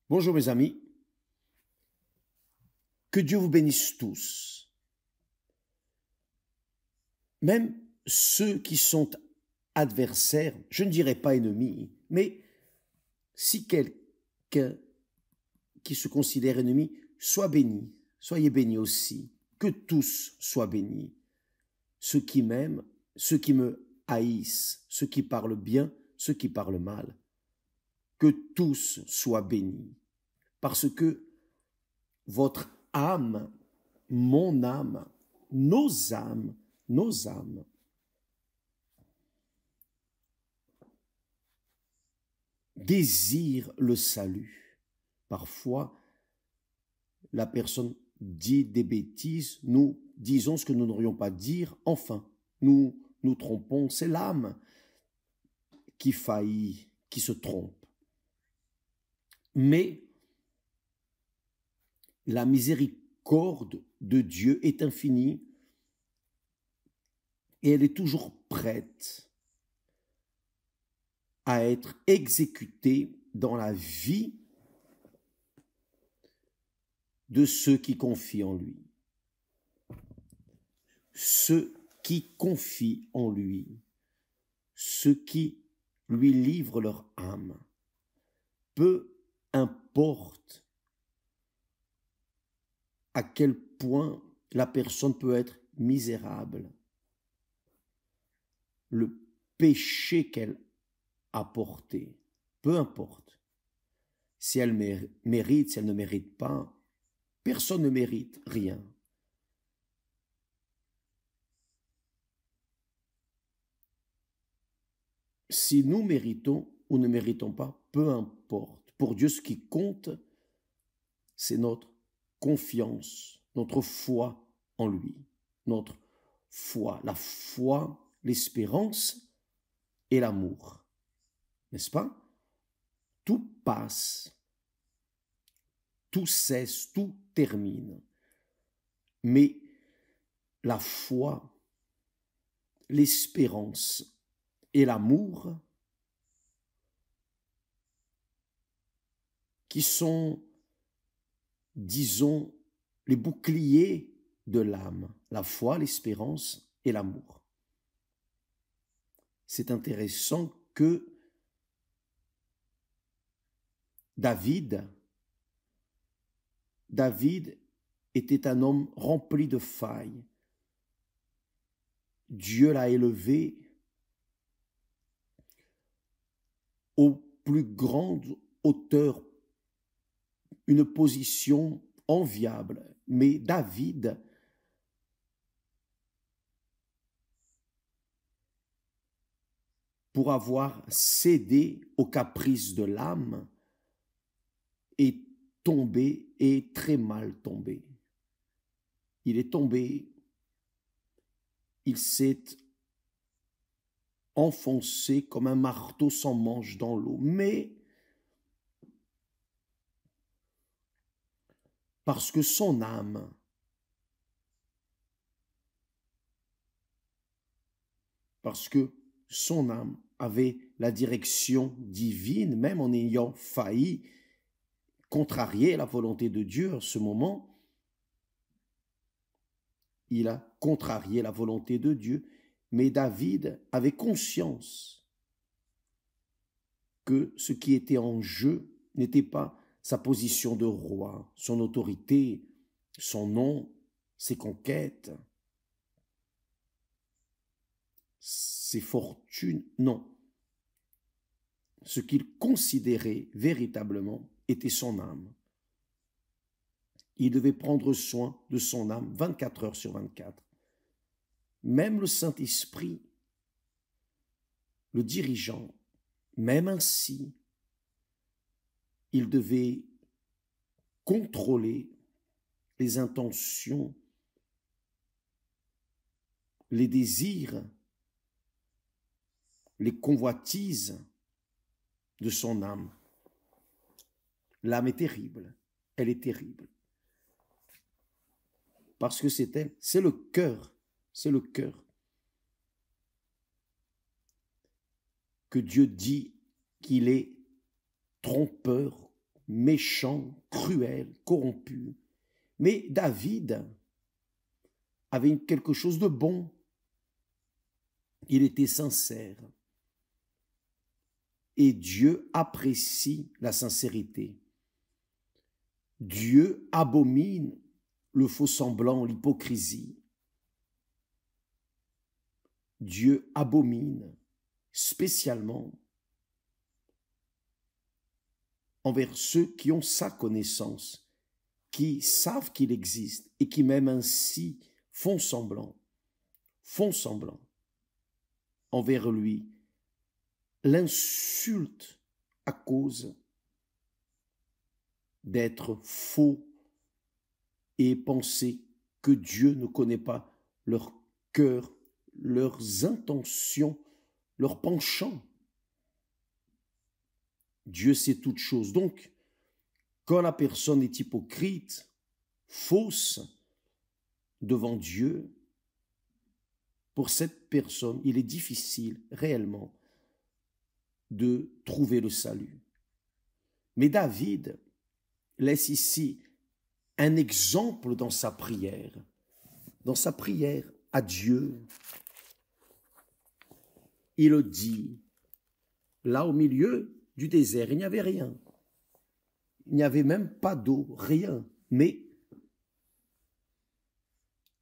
Bonjour mes amis, que Dieu vous bénisse tous, même ceux qui sont adversaires, je ne dirais pas ennemis, mais si quelqu'un qui se considère ennemi soit béni, soyez bénis aussi, que tous soient bénis, ceux qui m'aiment, ceux qui me haïssent, ceux qui parlent bien, ceux qui parlent mal, que tous soient bénis, parce que votre âme, mon âme, nos âmes, désirent le salut. Parfois, la personne dit des bêtises, nous disons ce que nous n'aurions pas dire, enfin, nous nous trompons, c'est l'âme qui faillit, qui se trompe. Mais la miséricorde de Dieu est infinie et elle est toujours prête à être exécutée dans la vie de ceux qui confient en lui. Ceux qui confient en lui, ceux qui lui livrent leur âme. Peu importe à quel point la personne peut être misérable, le péché qu'elle a porté, peu importe. Si elle mérite, si elle ne mérite pas, personne ne mérite rien. Si nous méritons ou ne méritons pas, peu importe. Pour Dieu, ce qui compte, c'est notre confiance, notre foi en lui, notre foi, la foi, l'espérance et l'amour. N'est-ce pas? Tout passe, tout cesse, tout termine. Mais la foi, l'espérance et l'amour, qui sont, disons, les boucliers de l'âme, la foi, l'espérance et l'amour. C'est intéressant que David était un homme rempli de failles. Dieu l'a élevé aux plus grandes hauteurs, une position enviable. Mais David pour avoir cédé aux caprices de l'âme, est tombé et très mal tombé. Il est tombé, il s'est enfoncé comme un marteau sans manche dans l'eau, mais parce que son âme avait la direction divine, même en ayant failli contrarier la volonté de Dieu à ce moment, il a contrarié la volonté de Dieu, mais David avait conscience que ce qui était en jeu n'était pas sa position de roi, son autorité, son nom, ses conquêtes, ses fortunes, non. Ce qu'il considérait véritablement était son âme. Il devait prendre soin de son âme 24 heures sur 24. Même le Saint-Esprit, le dirigeant, même ainsi, il devait contrôler les intentions, les désirs, les convoitises de son âme. L'âme est terrible, elle est terrible. Parce que c'est elle, c'est le cœur que Dieu dit qu'il est trompeur méchant, cruel, corrompu. Mais David avait quelque chose de bon. Il était sincère. Et Dieu apprécie la sincérité. Dieu abomine le faux semblant, l'hypocrisie. Dieu abomine spécialement envers ceux qui ont sa connaissance, qui savent qu'il existe et qui même ainsi font semblant envers lui, l'insultent à cause d'être faux et penser que Dieu ne connaît pas leur cœur, leurs intentions, leurs penchants. Dieu sait toutes choses. Donc, quand la personne est hypocrite, fausse devant Dieu, pour cette personne, il est difficile réellement de trouver le salut. Mais David laisse ici un exemple dans sa prière à Dieu. Il dit, là au milieu du désert, il n'y avait rien. Il n'y avait même pas d'eau, rien. Mais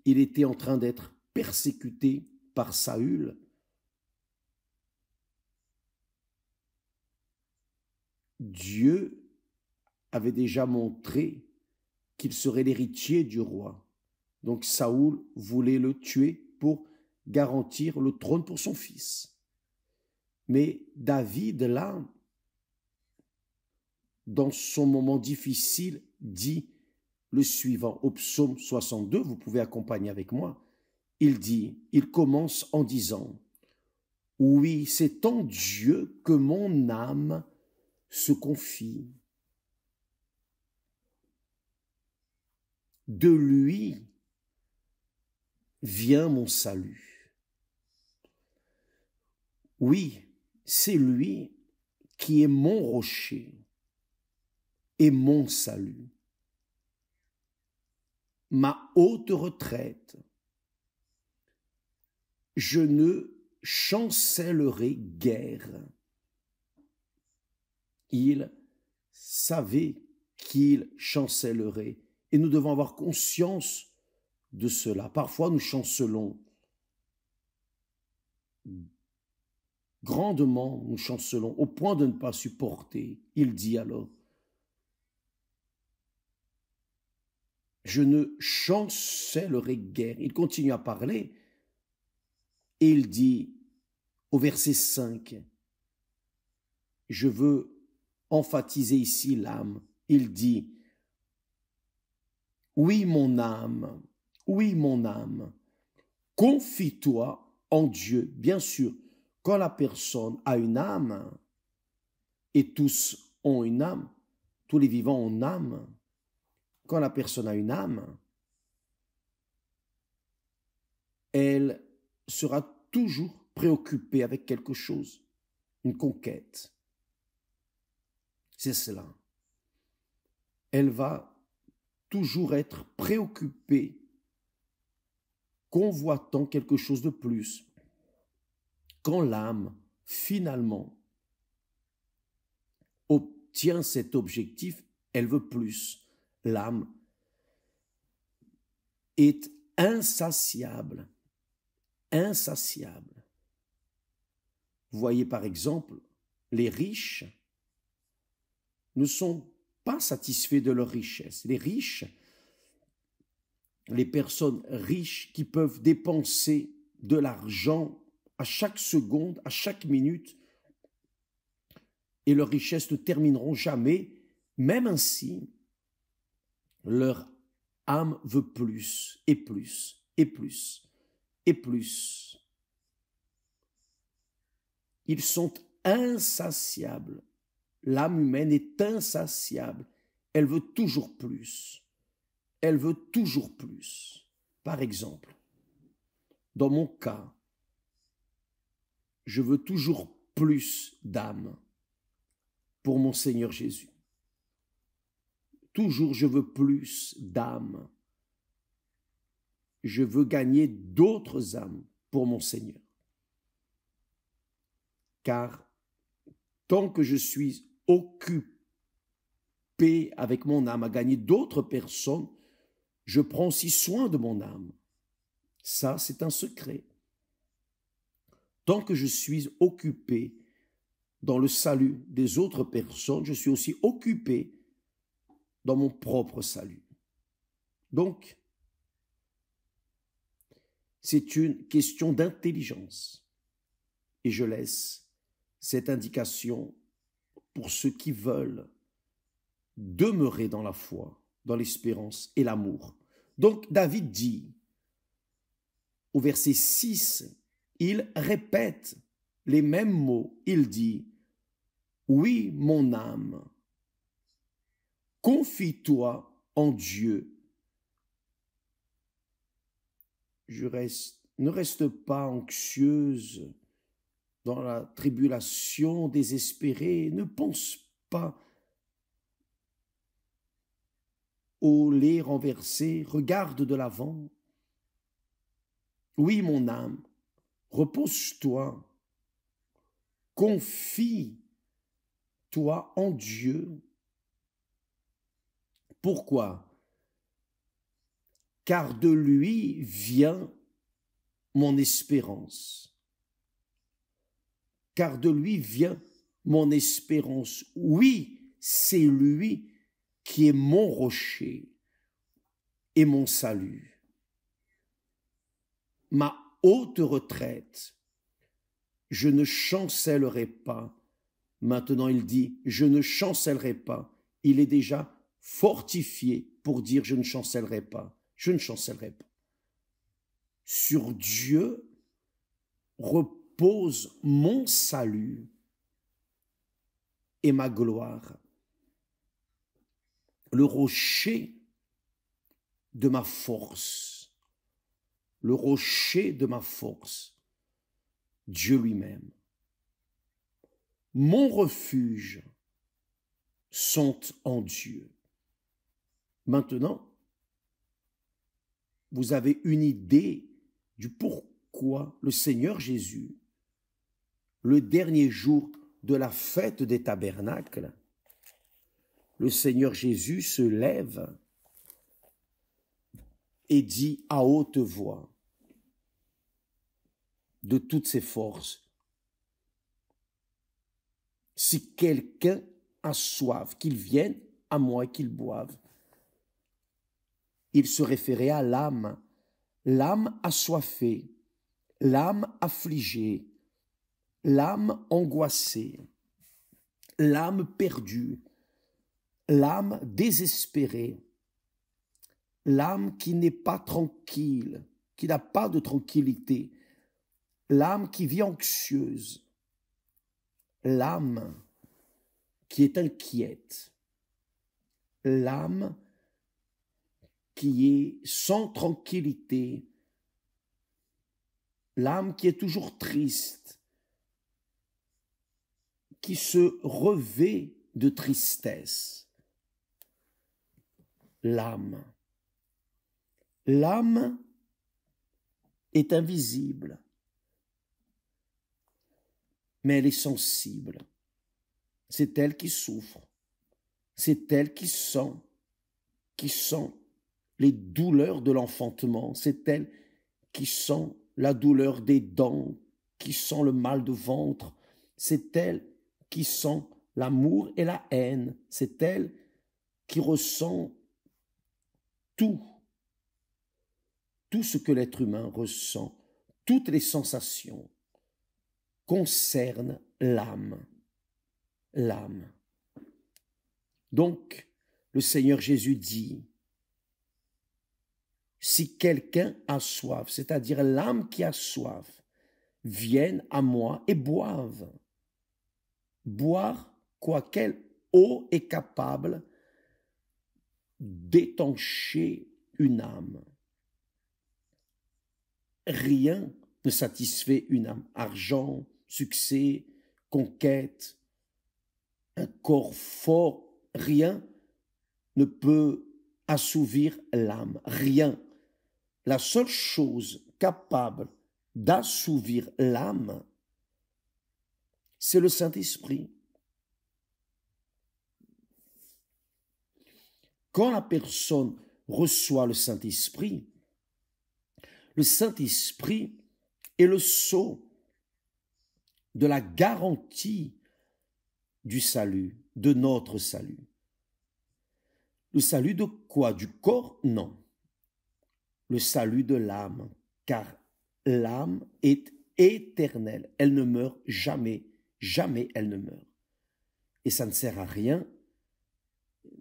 il était en train d'être persécuté par Saül. Dieu avait déjà montré qu'il serait l'héritier du roi. Donc Saül voulait le tuer pour garantir le trône pour son fils. Mais David, là, dans son moment difficile, dit le suivant au psaume 62, vous pouvez accompagner avec moi. Il commence en disant, « Oui, c'est en Dieu que mon âme se confie. De lui vient mon salut. » Oui, c'est lui qui est mon rocher et mon salut, ma haute retraite. Je ne chancellerai guère. Il savait qu'il chancellerait et nous devons avoir conscience de cela. Parfois, nous chancelons grandement, nous chancelons au point de ne pas supporter. Il dit alors, je ne chancellerai guère. Il continue à parler et il dit au verset 5, je veux emphasiser ici l'âme. Il dit, oui mon âme, confie-toi en Dieu. Bien sûr, quand la personne a une âme, et tous ont une âme, tous les vivants ont une âme, quand la personne a une âme, elle sera toujours préoccupée avec quelque chose, une conquête. C'est cela. Elle va toujours être préoccupée, convoitant quelque chose de plus. Quand l'âme, finalement, obtient cet objectif, elle veut plus. L'âme est insatiable. Insatiable. Vous voyez par exemple, les riches ne sont pas satisfaits de leur richesse. Les riches, les personnes riches qui peuvent dépenser de l'argent à chaque seconde, à chaque minute, et leurs richesses ne termineront jamais, même ainsi, leur âme veut plus, et plus, et plus, et plus. Ils sont insatiables. L'âme humaine est insatiable. Elle veut toujours plus. Elle veut toujours plus. Par exemple, dans mon cas, je veux toujours plus d'âme pour mon Seigneur Jésus. toujours je veux plus d'âmes. Je veux gagner d'autres âmes pour mon Seigneur. Car tant que je suis occupé avec mon âme à gagner d'autres personnes, je prends aussi soin de mon âme. Ça, c'est un secret. Tant que je suis occupé dans le salut des autres personnes, je suis aussi occupé dans mon propre salut. Donc, c'est une question d'intelligence. Et je laisse cette indication pour ceux qui veulent demeurer dans la foi, dans l'espérance et l'amour. Donc, David dit, au verset 6, il répète les mêmes mots. Il dit, « Oui, mon âme, confie-toi en Dieu. » Ne reste pas anxieuse dans la tribulation, désespérée. Ne pense pas au lait renversé. Regarde de l'avant. Oui, mon âme, repose-toi. Confie-toi en Dieu. Pourquoi? Car de lui vient mon espérance. Car de lui vient mon espérance. Oui, c'est lui qui est mon rocher et mon salut. Ma haute retraite, je ne chancellerai pas. Maintenant, il dit, je ne chancellerai pas. Il est déjà fortifié pour dire, je ne chancellerai pas. Je ne chancellerai pas. Sur Dieu repose mon salut et ma gloire. Le rocher de ma force, le rocher de ma force, Dieu lui-même. Mon refuge sont en Dieu. Maintenant, vous avez une idée du pourquoi le Seigneur Jésus, le dernier jour de la fête des tabernacles, le Seigneur Jésus se lève et dit à haute voix, de toutes ses forces, si quelqu'un a soif, qu'il vienne à moi et qu'il boive. Il se référait à l'âme assoiffée, l'âme affligée, l'âme angoissée, l'âme perdue, l'âme désespérée, l'âme qui n'est pas tranquille, qui n'a pas de tranquillité, l'âme qui vit anxieuse, l'âme qui est inquiète, l'âme qui est sans tranquillité, l'âme qui est toujours triste, qui se revêt de tristesse. L'âme est invisible, mais elle est sensible. C'est elle qui souffre, c'est elle qui sent les douleurs de l'enfantement, c'est elle qui sent la douleur des dents, qui sent le mal de ventre, c'est elle qui sent l'amour et la haine, c'est elle qui ressent tout ce que l'être humain ressent, toutes les sensations concernent l'âme. Donc, le Seigneur Jésus dit, si quelqu'un a soif, c'est-à-dire l'âme qui a soif, vienne à moi et boive. Boire quoi? Quelle eau est capable d'étancher une âme? Rien ne satisfait une âme. Argent, succès, conquête, un corps fort, rien ne peut assouvir l'âme. Rien. La seule chose capable d'assouvir l'âme, c'est le Saint-Esprit. Quand la personne reçoit le Saint-Esprit est le sceau de la garantie du salut, de notre salut. Le salut de quoi? Du corps? Non. Le salut de l'âme, car l'âme est éternelle. Elle ne meurt jamais, jamais elle ne meurt. Et ça ne sert à rien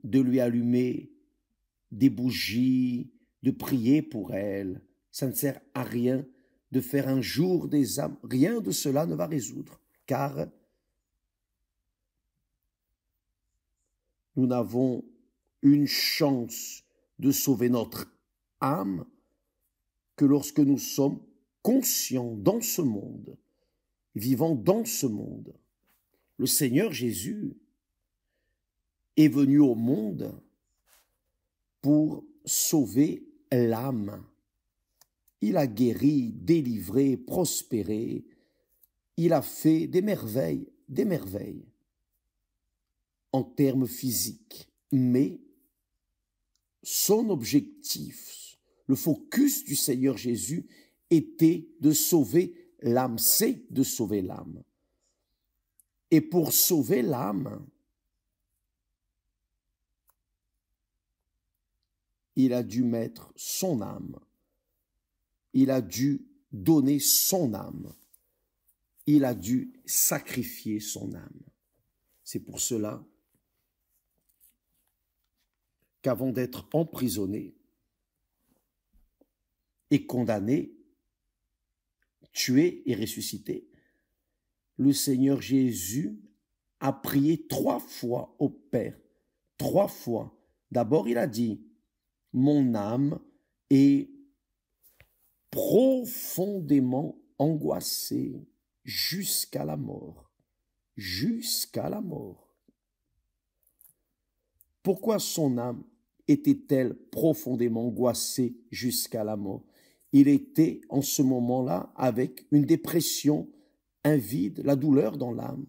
de lui allumer des bougies, de prier pour elle. Ça ne sert à rien de faire un jour des âmes. Rien de cela ne va résoudre, car nous n'avons une chance de sauver notre âme que lorsque nous sommes conscients dans ce monde, vivant dans ce monde. Le Seigneur Jésus est venu au monde pour sauver l'âme. Il a guéri, délivré, prospéré. Il a fait des merveilles en termes physiques. Mais son objectif, le focus du Seigneur Jésus était de sauver l'âme, c'est de sauver l'âme. Et pour sauver l'âme, il a dû mettre son âme. Il a dû donner son âme. Il a dû sacrifier son âme. C'est pour cela qu'avant d'être emprisonné et condamné, tué et ressuscité, le Seigneur Jésus a prié 3 fois au Père. 3 fois. D'abord, il a dit, « Mon âme est profondément angoissée jusqu'à la mort. » Jusqu'à la mort. Pourquoi son âme était-elle profondément angoissée jusqu'à la mort? Il était en ce moment-là avec une dépression, un vide, la douleur dans l'âme,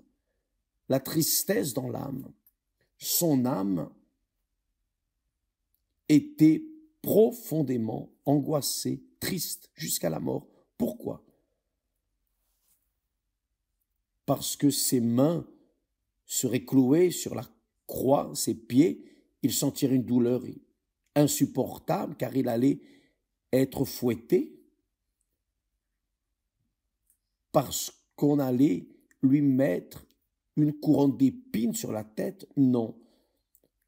la tristesse dans l'âme. Son âme était profondément angoissée, triste jusqu'à la mort. Pourquoi? Parce que ses mains seraient clouées sur la croix, ses pieds, il sentirait une douleur insupportable car il allait être fouetté, parce qu'on allait lui mettre une couronne d'épines sur la tête. Non,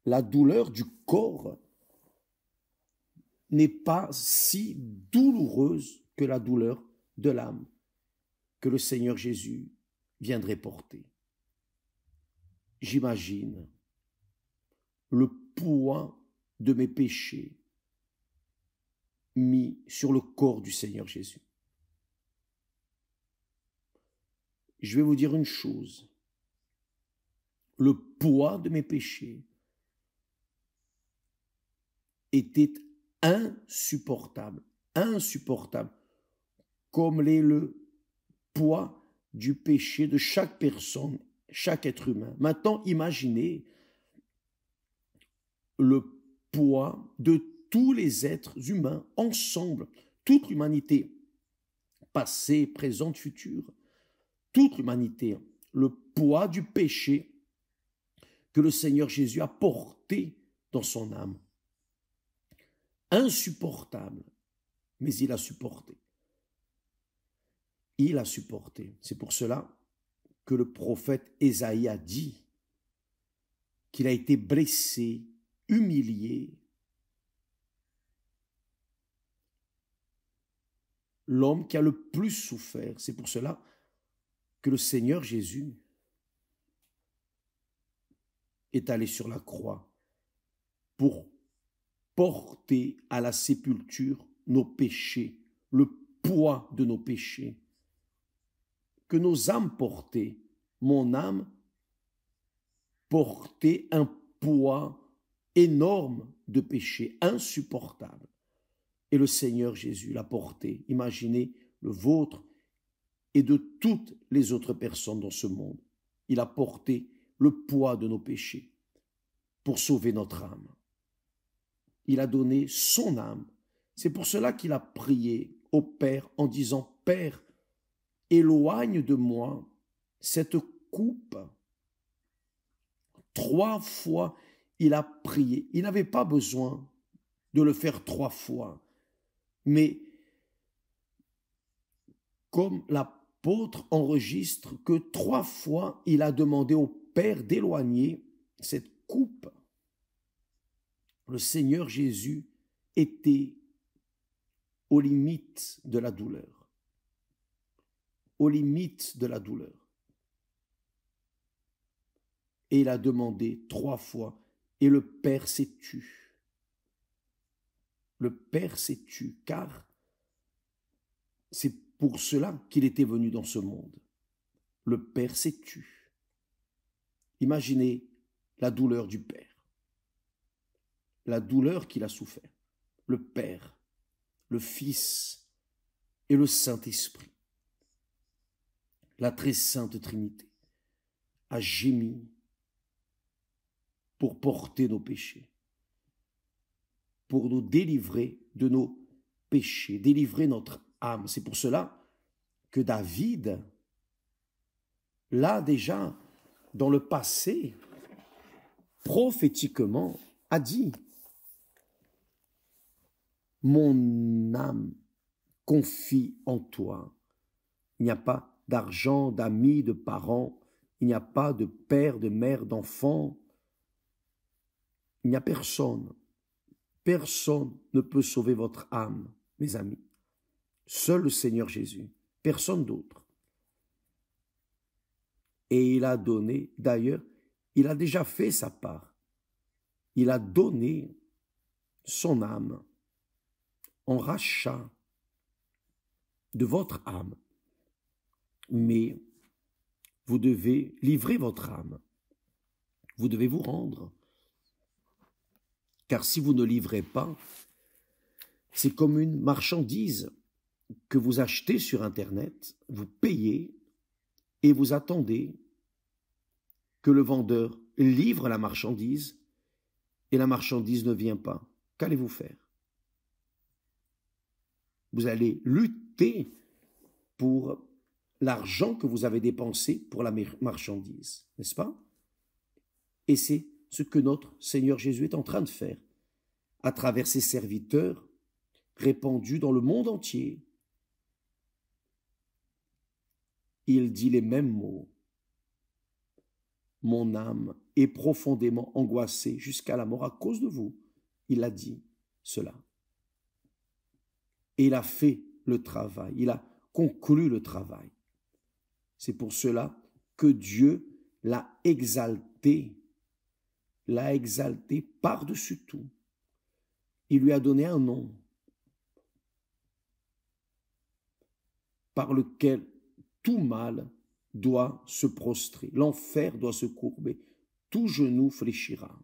la douleur du corps n'est pas si douloureuse que la douleur de l'âme que le Seigneur Jésus viendrait porter. J'imagine le poids de mes péchés mis sur le corps du Seigneur Jésus. Je vais vous dire une chose, le poids de mes péchés était insupportable, comme l'est le poids du péché de chaque personne, chaque être humain. Maintenant, imaginez le poids de tous les êtres humains ensemble, toute l'humanité, passée, présente, future, toute l'humanité, le poids du péché que le Seigneur Jésus a porté dans son âme. Insupportable, mais il a supporté. Il a supporté. C'est pour cela que le prophète Ésaïe a dit qu'il a été blessé, humilié. L'homme qui a le plus souffert. C'est pour cela que le Seigneur Jésus est allé sur la croix pour porter à la sépulture nos péchés, le poids de nos péchés, que nos âmes portaient. Mon âme portait un poids énorme de péché, insupportable. Et le Seigneur Jésus l'a porté. Imaginez le vôtre et de toutes les autres personnes dans ce monde. Il a porté le poids de nos péchés pour sauver notre âme. Il a donné son âme. C'est pour cela qu'il a prié au Père en disant « Père, éloigne de moi cette coupe. » 3 fois, il a prié. Il n'avait pas besoin de le faire 3 fois. Mais comme l'apôtre enregistre que 3 fois, il a demandé au Père d'éloigner cette coupe. Le Seigneur Jésus était aux limites de la douleur. Aux limites de la douleur. Et il a demandé 3 fois, et le Père s'est tu. Le Père s'est tu, car c'est pour cela qu'il était venu dans ce monde. Le Père s'est tu. Imaginez la douleur du Père, la douleur qu'il a souffert. Le Père, le Fils et le Saint-Esprit, la très sainte Trinité, a gémi pour porter nos péchés, pour nous délivrer de nos péchés, délivrer notre âme. C'est pour cela que David, là déjà, dans le passé, prophétiquement, a dit « Mon âme confie en toi. Il n'y a pas d'argent, d'amis, de parents, il n'y a pas de père, de mère, d'enfants. Il n'y a personne. Personne ne peut sauver votre âme, mes amis. Seul le Seigneur Jésus, personne d'autre. » Et il a donné, d'ailleurs, il a déjà fait sa part. Il a donné son âme en rachat de votre âme. Mais vous devez livrer votre âme. Vous devez vous rendre. Car si vous ne livrez pas, c'est comme une marchandise que vous achetez sur Internet, vous payez et vous attendez que le vendeur livre la marchandise et la marchandise ne vient pas. Qu'allez-vous faire? Vous allez lutter pour l'argent que vous avez dépensé pour la marchandise, n'est-ce pas? Et c'est ce que notre Seigneur Jésus est en train de faire à travers ses serviteurs répandus dans le monde entier. Il dit les mêmes mots. Mon âme est profondément angoissée jusqu'à la mort à cause de vous. Il a dit cela. Et il a fait le travail, il a conclu le travail. C'est pour cela que Dieu l'a exalté par-dessus tout. Il lui a donné un nom par lequel tout mal doit se prostrer, l'enfer doit se courber, tout genou fléchira,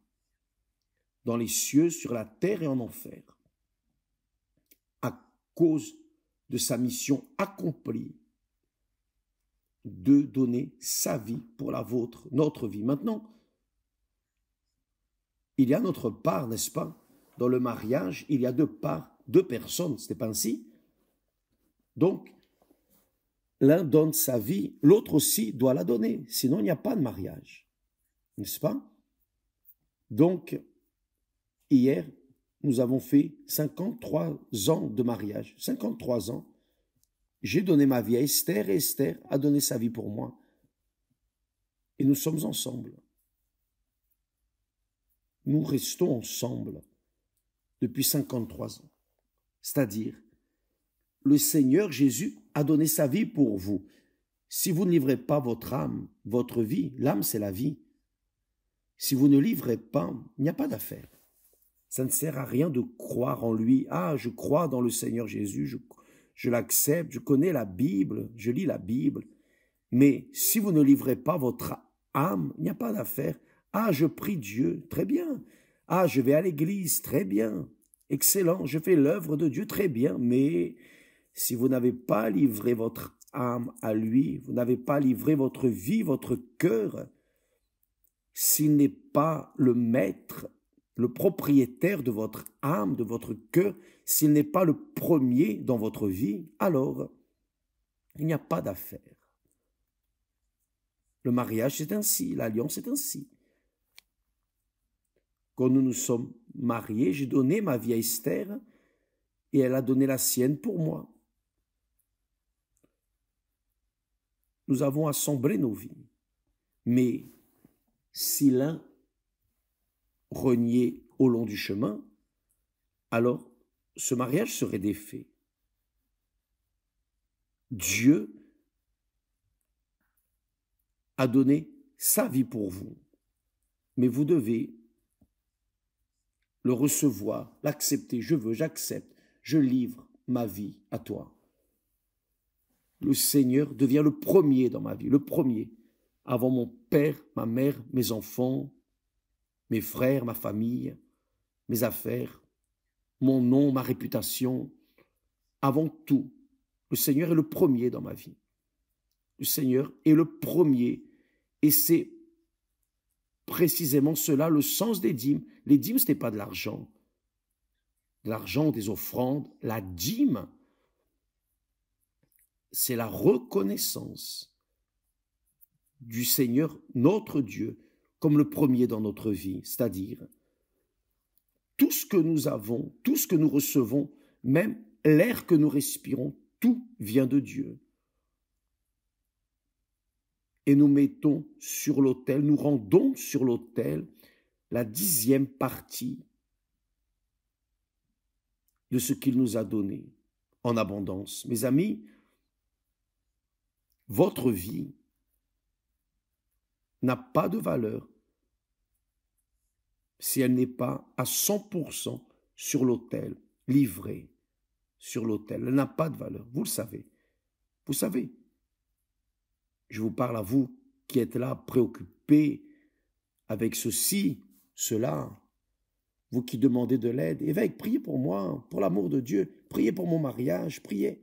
dans les cieux, sur la terre et en enfer, à cause de sa mission accomplie de donner sa vie pour la vôtre, notre vie. Maintenant, il y a notre part, n'est-ce pas? Dans le mariage, il y a 2 parts, 2 personnes, ce n'est pas ainsi? Donc, l'un donne sa vie, l'autre aussi doit la donner, sinon il n'y a pas de mariage, n'est-ce pas? Donc, hier, nous avons fait 53 ans de mariage, 53 ans. J'ai donné ma vie à Esther et Esther a donné sa vie pour moi. Et nous sommes ensemble. Nous restons ensemble depuis 53 ans. C'est-à-dire, le Seigneur Jésus a donné sa vie pour vous. Si vous ne livrez pas votre âme, votre vie, l'âme c'est la vie. Si vous ne livrez pas, il n'y a pas d'affaire. Ça ne sert à rien de croire en lui. Ah, je crois dans le Seigneur Jésus, je l'accepte, je connais la Bible, je lis la Bible. Mais si vous ne livrez pas votre âme, il n'y a pas d'affaire. Ah, je prie Dieu, très bien. Ah, je vais à l'église, très bien, excellent, je fais l'œuvre de Dieu, très bien, mais si vous n'avez pas livré votre âme à lui, vous n'avez pas livré votre vie, votre cœur, s'il n'est pas le maître, le propriétaire de votre âme, de votre cœur, s'il n'est pas le premier dans votre vie, alors il n'y a pas d'affaire. Le mariage, c'est ainsi, l'alliance, c'est ainsi. Quand nous nous sommes mariés, j'ai donné ma vie à Esther et elle a donné la sienne pour moi. Nous avons assemblé nos vies. Mais si l'un reniait au long du chemin, alors ce mariage serait défait. Dieu a donné sa vie pour vous, mais vous devez le recevoir, l'accepter. Je veux, j'accepte, je livre ma vie à toi. Le Seigneur devient le premier dans ma vie, le premier, avant mon père, ma mère, mes enfants, mes frères, ma famille, mes affaires, mon nom, ma réputation. Avant tout, le Seigneur est le premier dans ma vie. Le Seigneur est le premier et c'est précisément cela le sens des dîmes. Les dîmes, ce n'est pas de l'argent, des offrandes. La dîme, c'est la reconnaissance du Seigneur, notre Dieu, comme le premier dans notre vie, c'est-à-dire tout ce que nous avons, tout ce que nous recevons, même l'air que nous respirons, tout vient de Dieu. Et nous mettons sur l'autel, nous rendons sur l'autel la 10e partie de ce qu'il nous a donné en abondance. Mes amis, votre vie n'a pas de valeur si elle n'est pas à 100% sur l'autel, livrée sur l'autel. Elle n'a pas de valeur, vous le savez. Vous savez, je vous parle à vous qui êtes là préoccupés avec ceci, cela, vous qui demandez de l'aide. Évêque, priez pour moi, pour l'amour de Dieu, priez pour mon mariage, priez.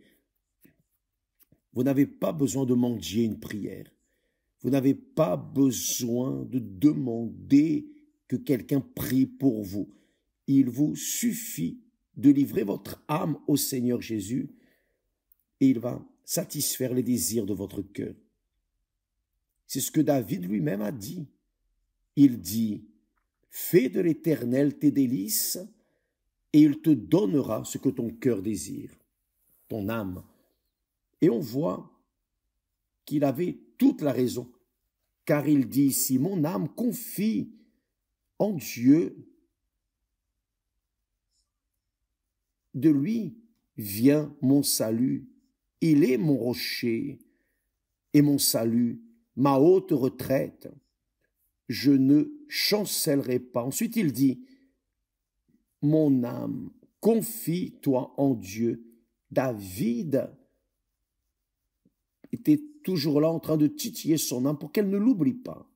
Vous n'avez pas besoin de mendier une prière. Vous n'avez pas besoin de demander que quelqu'un prie pour vous. Il vous suffit de livrer votre âme au Seigneur Jésus et il va satisfaire les désirs de votre cœur. C'est ce que David lui-même a dit. Il dit, fais de l'Éternel tes délices et il te donnera ce que ton cœur désire, ton âme. Et on voit qu'il avait toute la raison, car il dit ici, mon âme confie en Dieu, de lui vient mon salut, il est mon rocher et mon salut, ma haute retraite, je ne chancellerai pas. Ensuite il dit, mon âme, confie-toi en Dieu. David était toujours là en train de titiller son âme pour qu'elle ne l'oublie pas.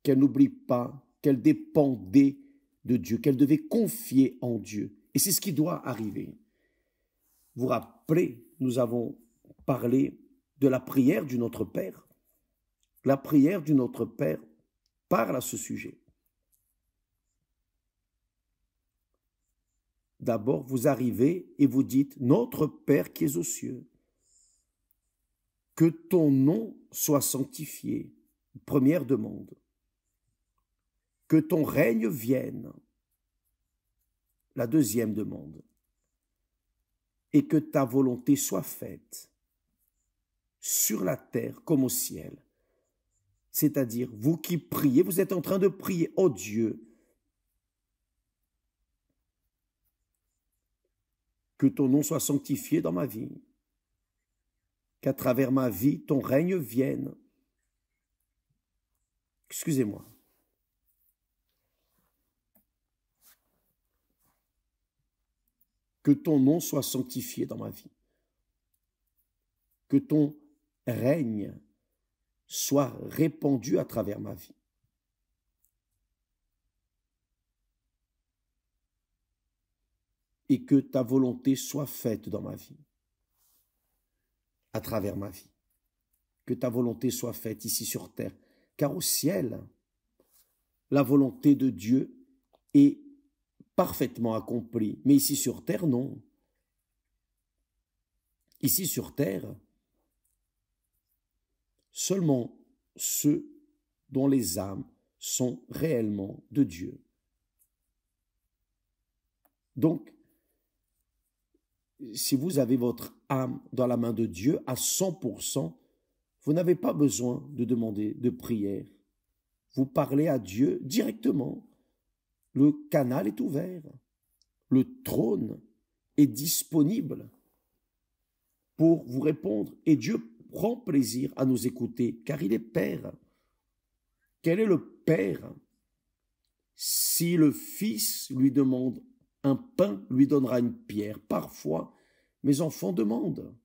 Qu'elle n'oublie pas qu'elle dépendait de Dieu, qu'elle devait confier en Dieu. Et c'est ce qui doit arriver. Vous vous rappelez, nous avons parlé de la prière du Notre Père. La prière du Notre Père parle à ce sujet. D'abord, vous arrivez et vous dites, Notre Père qui es aux cieux, que ton nom soit sanctifié. Première demande. Que ton règne vienne. La deuxième demande. Et que ta volonté soit faite sur la terre comme au ciel. C'est-à-dire, vous qui priez, vous êtes en train de prier, oh Dieu, que ton nom soit sanctifié dans ma vie, qu'à travers ma vie, ton règne vienne. Excusez-moi. Que ton nom soit sanctifié dans ma vie. Que ton règne soit répandu à travers ma vie. et que ta volonté soit faite dans ma vie, à travers ma vie. Que ta volonté soit faite ici sur terre, car au ciel, la volonté de Dieu est parfaitement accomplie, mais ici sur terre, non. Ici sur terre, seulement ceux dont les âmes sont réellement de Dieu. Donc, si vous avez votre âme dans la main de Dieu à 100%, vous n'avez pas besoin de demander de prière. Vous parlez à Dieu directement. Le canal est ouvert. Le trône est disponible pour vous répondre. Et Dieu prend plaisir à nous écouter, car il est Père. Quel est le Père? Si le Fils lui demande un pain, lui donnera une pierre. Parfois, mes enfants demandent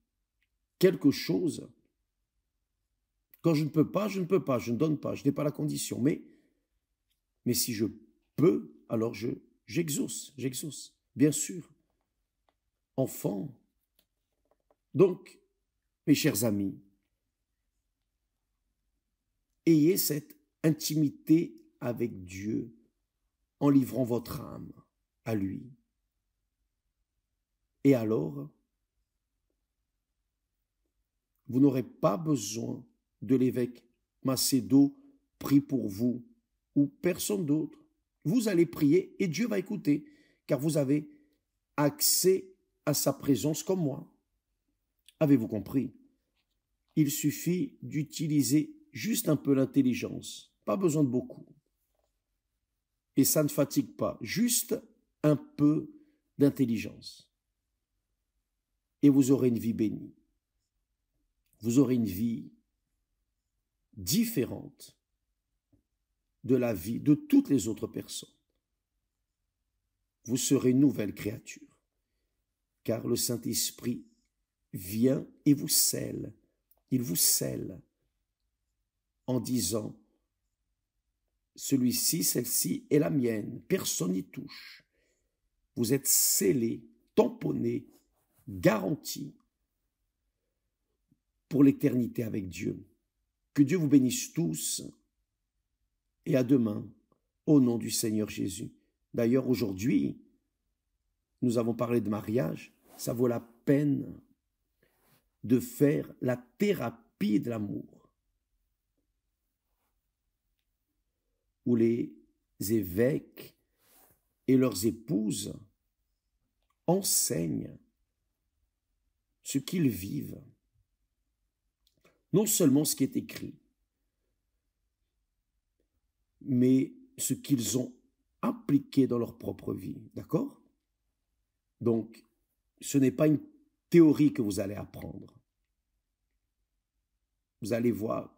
quelque chose. Quand je ne peux pas, je ne peux pas, je ne donne pas, je n'ai pas la condition. Mais si je peux, alors j'exauce. Bien sûr. Enfant. Donc, mes chers amis, ayez cette intimité avec Dieu en livrant votre âme à lui. Et alors, vous n'aurez pas besoin de l'évêque Macedo prie pour vous ou personne d'autre. Vous allez prier et Dieu va écouter, car vous avez accès à sa présence comme moi. Avez-vous compris? Il suffit d'utiliser juste un peu l'intelligence, pas besoin de beaucoup. Et ça ne fatigue pas, juste un peu d'intelligence. Et vous aurez une vie bénie. Vous aurez une vie différente de la vie de toutes les autres personnes. Vous serez une nouvelle créature, car le Saint-Esprit vient et vous scelle. Il vous scelle en disant « Celui-ci, celle-ci est la mienne, personne n'y touche. » Vous êtes scellés, tamponnés, garantis pour l'éternité avec Dieu. Que Dieu vous bénisse tous et à demain au nom du Seigneur Jésus. D'ailleurs, aujourd'hui, nous avons parlé de mariage. Ça vaut la peine de faire la thérapie de l'amour, où les évêques et leurs épouses enseignent ce qu'ils vivent. Non seulement ce qui est écrit, mais ce qu'ils ont appliqué dans leur propre vie. D'accord? Donc, ce n'est pas une théorie que vous allez apprendre. Vous allez voir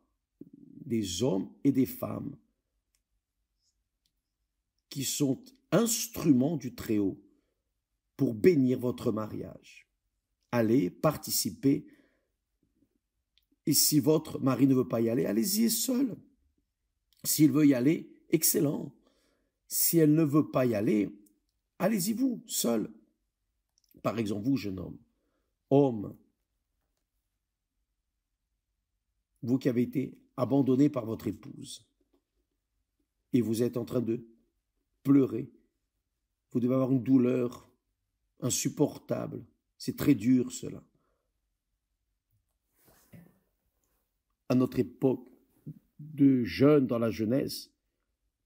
des hommes et des femmes qui sont instruments du Très-Haut pour bénir votre mariage. Allez participer. Et si votre mari ne veut pas y aller, allez-y seul. S'il veut y aller, excellent. Si elle ne veut pas y aller, allez-y vous, seul. Par exemple, vous, jeune homme, vous qui avez été abandonné par votre épouse, et vous êtes en train de pleurer, vous devez avoir une douleur insupportable. C'est très dur cela. À notre époque de jeunes dans la jeunesse,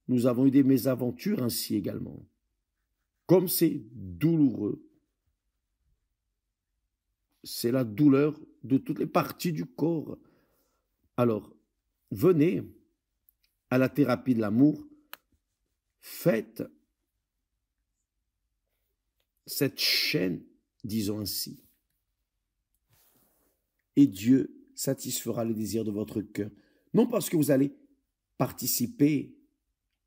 nous avons eu des mésaventures ainsi également. Comme c'est douloureux, c'est la douleur de toutes les parties du corps. Alors, venez à la thérapie de l'amour, faites cette chaîne, disons ainsi, et Dieu satisfera le désir de votre cœur. Non parce que vous allez participer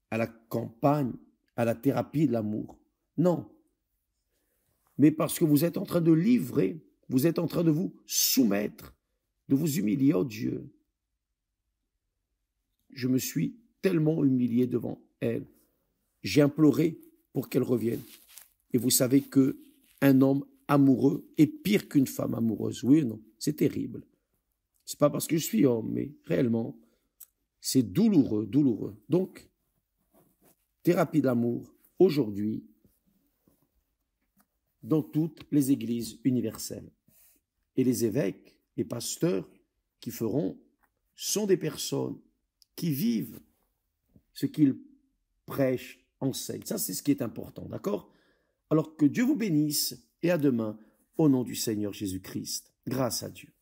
à la campagne, à la thérapie de l'amour, non, mais parce que vous êtes en train de livrer, vous êtes en train de vous soumettre, de vous humilier au Dieu. Je me suis tellement humilié devant elle. J'ai imploré pour qu'elle revienne. Et vous savez que un homme amoureux est pire qu'une femme amoureuse. Oui ou non? C'est terrible. C'est pas parce que je suis homme, mais réellement, c'est douloureux, douloureux. Donc, thérapie d'amour, aujourd'hui, dans toutes les églises universelles. Et les évêques, les pasteurs qui feront, sont des personnes qui vivent ce qu'ils prêchent, enseignent. Ça, c'est ce qui est important, d'accord? Alors que Dieu vous bénisse et à demain, au nom du Seigneur Jésus-Christ. Grâce à Dieu.